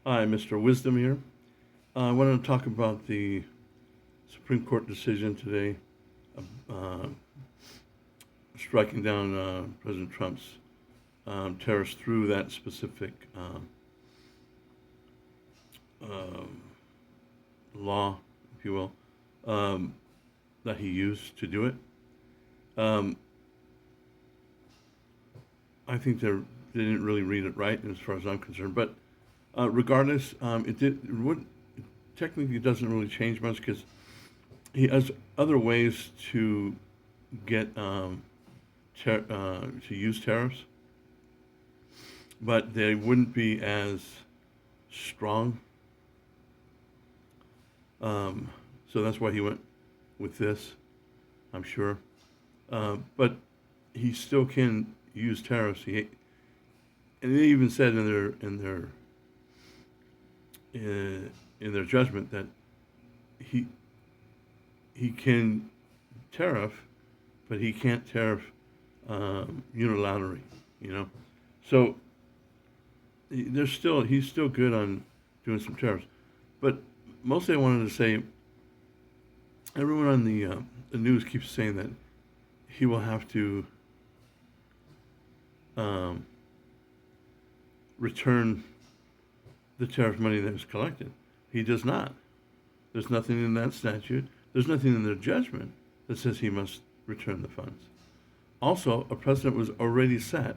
Hi, Mr. Wisdom here. I wanted to talk about the Supreme Court decision today uh, striking down President Trump's tariffs through that specific um, law, if you will, um, that he used to do it. Um, I think they didn't really read it right, as far as I'm concerned. But regardless, it would technically it doesn't really change much because he has other ways to get to use tariffs, but they wouldn't be as strong. Um, so that's why he went with this, I'm sure. But he still can use tariffs. And they even said in their judgment that he he can tariff, but he can't tariff unilaterally. You know, so he's still good on doing some tariffs, but mostly I wanted to say everyone on the news keeps saying that he will have to um, return the tariff money that was collected. He does not. There's nothing in that statute. There's nothing in their judgment that says he must return the funds. Also, a precedent was already set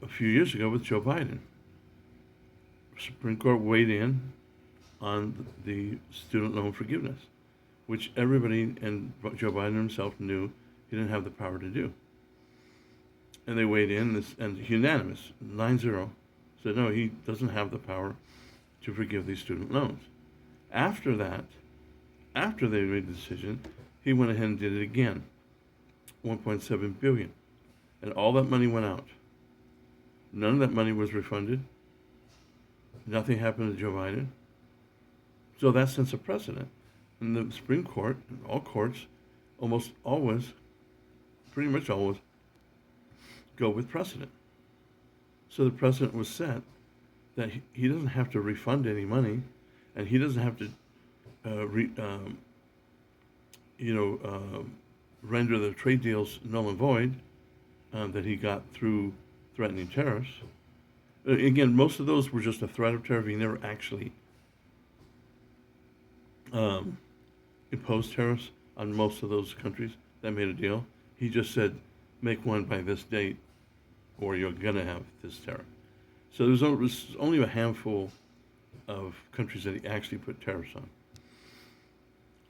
a few years ago with Joe Biden. The Supreme Court weighed in on the student loan forgiveness, which everybody and Joe Biden himself knew he didn't have the power to do. And they weighed in and unanimous, 9-0, said no, he doesn't have the power to forgive these student loans. After that, after they made the decision, he went ahead and did it again, 1.7 billion, and all that money went out. None of that money was refunded. Nothing happened to Joe Biden. So that sets a precedent. And the Supreme Court, and all courts, almost always, pretty much always, go with precedent. So the precedent was set that he doesn't have to refund any money, and he doesn't have to, you know, render the trade deals null and void that he got through threatening tariffs. Again, most of those were just a threat of tariff. He never actually um, imposed tariffs on most of those countries that made a deal. He just said, make one by this date, or you're going to have this tariff. So was only a handful of countries that he actually put tariffs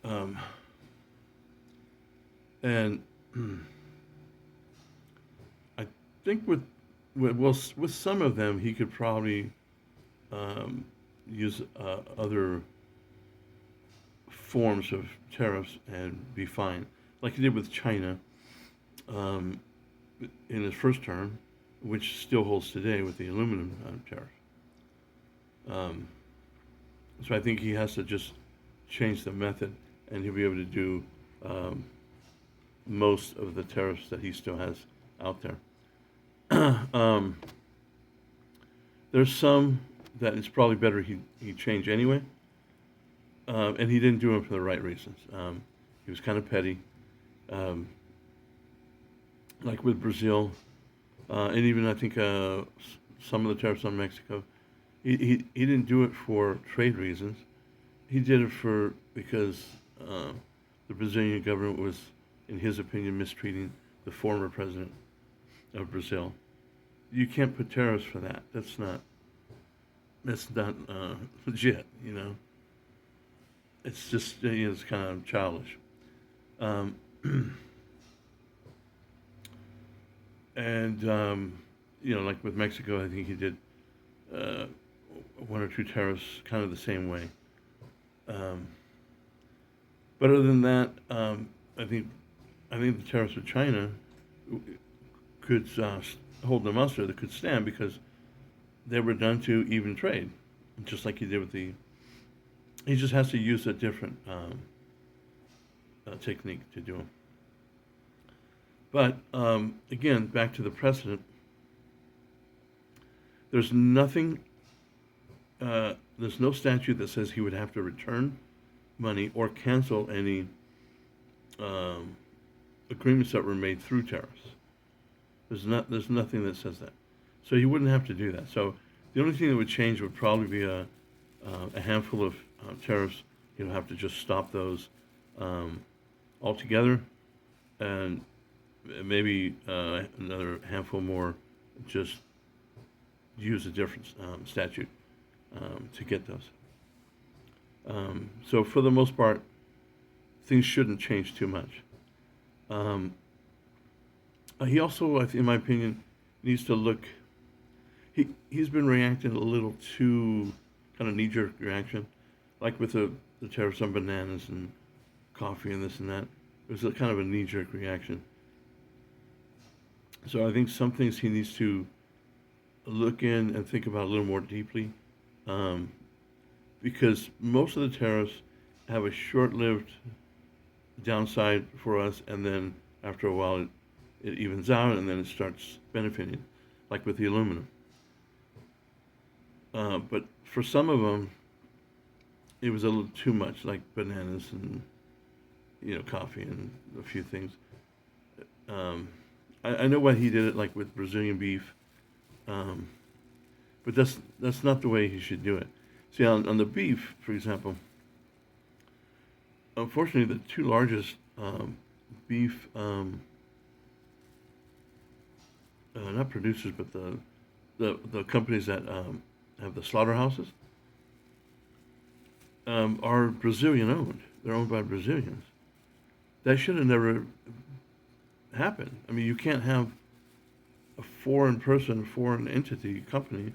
on. And I think with some of them, he could probably use other forms of tariffs and be fine, like he did with China um, in his first term, which still holds today with the aluminum tariff. Um, so I think he has to just change the method, and he'll be able to do um, most of the tariffs that he still has out there. um, there's some that it's probably better he change anyway, and he didn't do it for the right reasons. He was kind of petty, um, like with Brazil, and even I think some of the tariffs on Mexico. He didn't do it for trade reasons. He did it because the Brazilian government was, in his opinion, mistreating the former president of Brazil. You can't put tariffs for that. That's not legit. You know, it's just it's kind of childish. Um, and like with Mexico, I think he did one or two tariffs kind of the same way. Um, but other than that, I think the tariffs with China could hold the muster. That could stand because they were done to even trade, just like he did with the. He just has to use a different technique to do them. But again, back to the precedent. There's nothing there's no statute that says he would have to return money or cancel any agreements that were made through tariffs. There's nothing that says that. So he wouldn't have to do that. So the only thing that would change would probably be a handful of tariffs. He'll have to just stop those altogether, and maybe another handful more just use a different statute to get those. So for the most part, things shouldn't change too much. He also, in my opinion, needs to look. He's been reacting a little too kind of knee-jerk reaction, like with the tariffs on bananas and coffee and this and that. It was a kind of a knee-jerk reaction. So I think some things he needs to look in and think about a little more deeply, because most of the tariffs have a short-lived downside for us, and then after a while it evens out, and then it starts benefiting, like with the aluminum. But for some of them, it was a little too much, like bananas and coffee and a few things. I know why he did it, like with Brazilian beef, but that's not the way he should do it. See, on the beef, for example, unfortunately, the two largest beef, not producers, but the companies that have the slaughterhouses, are Brazilian owned. They're owned by Brazilians. That should have never happened. I mean, you can't have a foreign person, foreign entity, company,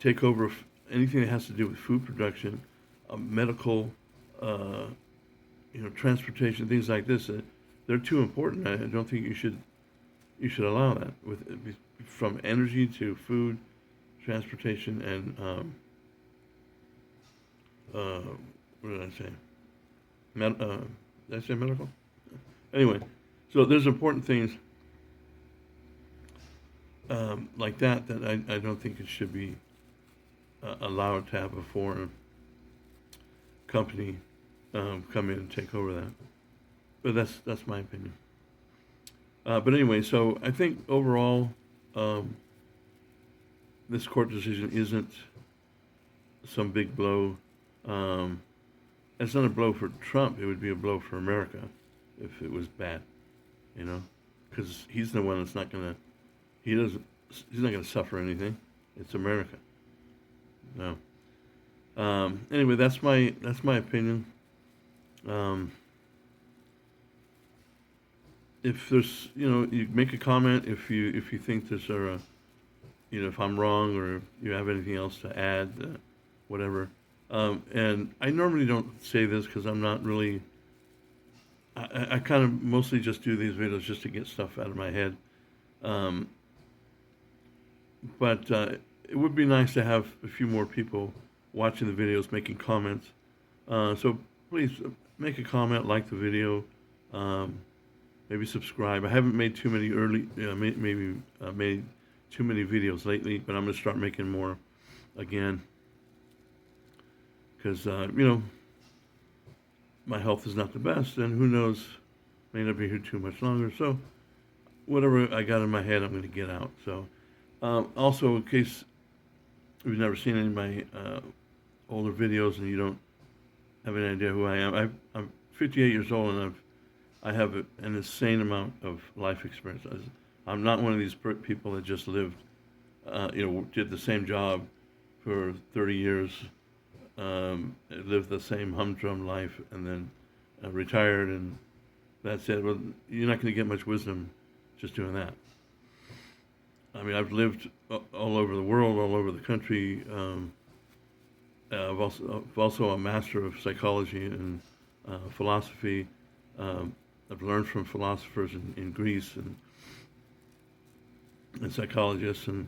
take over anything that has to do with food production, medical, transportation, things like this. They're too important. I don't think you should allow that. From energy to food, transportation, and what did I say? Did I say medical? Anyway, so there's important things like that I don't think it should be allowed to have a foreign company come in and take over that. But that's my opinion. But anyway, so I think overall, this court decision isn't some big blow. It's not a blow for Trump. It would be a blow for America if it was bad, because he's the one that's not gonna. He's not gonna suffer anything. It's America. No. Anyway, that's my opinion. If there's, you make a comment if you think there's if I'm wrong or if you have anything else to add, whatever. And I normally don't say this because I'm not really. I kind of mostly just do these videos just to get stuff out of my head. But it would be nice to have a few more people watching the videos, making comments. So please make a comment, like the video, maybe subscribe. I haven't made too many made too many videos lately, but I'm going to start making more again. Because, my health is not the best, and who knows, may not be here too much longer. So whatever I got in my head, I'm going to get out. So also, in case you've never seen any of my older videos and you don't have any idea who I am, I'm 58 years old, and I have an insane amount of life experience. I'm not one of these people that just lived, did the same job for 30 years, lived the same humdrum life, and then retired, and that's it. Well, you're not going to get much wisdom just doing that. I mean, I've lived all over the world, all over the country. I've also a master of psychology and philosophy. I've learned from philosophers in Greece and psychologists, and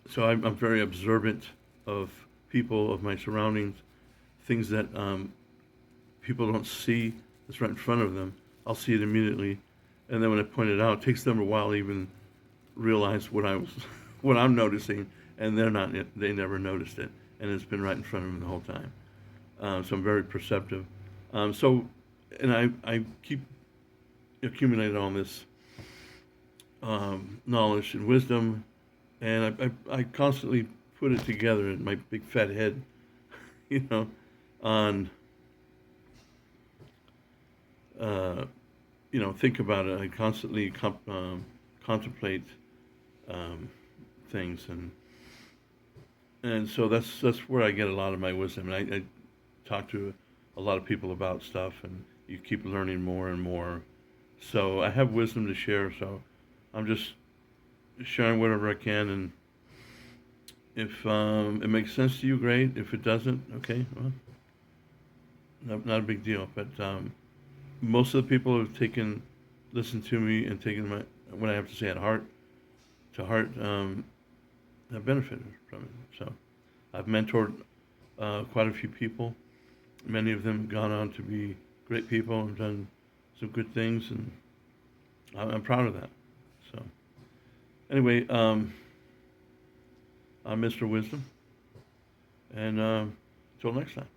so I'm very observant of people, of my surroundings, things that people don't see that's right in front of them. I'll see it immediately, and then when I point it out, it takes them a while to even realize what I'm noticing, and they never noticed it, and it's been right in front of them the whole time. So I'm very perceptive. And I keep accumulating all this knowledge and wisdom, and I constantly put it together in my big fat head, you know, on uh, think about it. I constantly contemplate um, things, and so that's where I get a lot of my wisdom. And I talk to a lot of people about stuff, and you keep learning more and more. So I have wisdom to share. So I'm just sharing whatever I can, and if it makes sense to you, great. If it doesn't, okay, well, not a big deal. But most of the people who have listened to me and taken what I have to say to heart, have benefited from it. So I've mentored quite a few people. Many of them have gone on to be great people and done some good things, and I'm proud of that. So anyway, I'm Mr. Wisdom, and until next time.